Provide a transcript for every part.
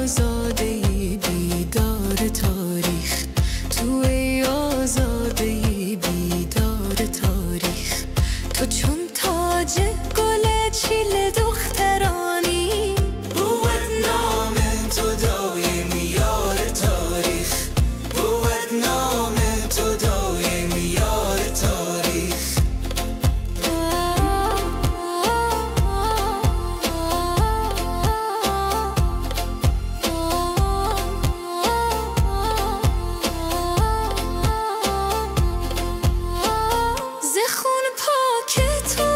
آزاده‌ای بیدار تاریخ، توی آزاده‌ای بیدار تاریخ. تو چون تاج گل چیل دخترانی، بود نام تو دایم یار تاریخ، بود نام تو دایم یار تاریخ. زخون پاک تو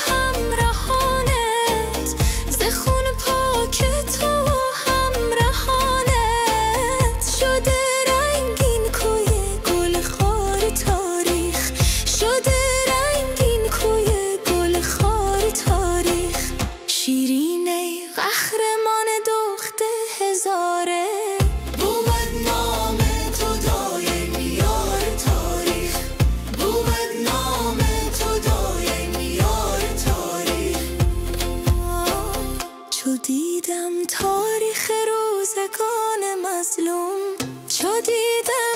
همراهانت، زخون پاک تو همراهانت، شده رنگین کوی گل خار تاریخ، شده رنگین کوی گل خار تاریخ. شیرینه قهرمان دخت هزاره، بود نام تو دایم یار تاریخ، بود نام تو دایم یار تاریخ. چو دیدم تاریخ روزگان مظلوم، چو دیدم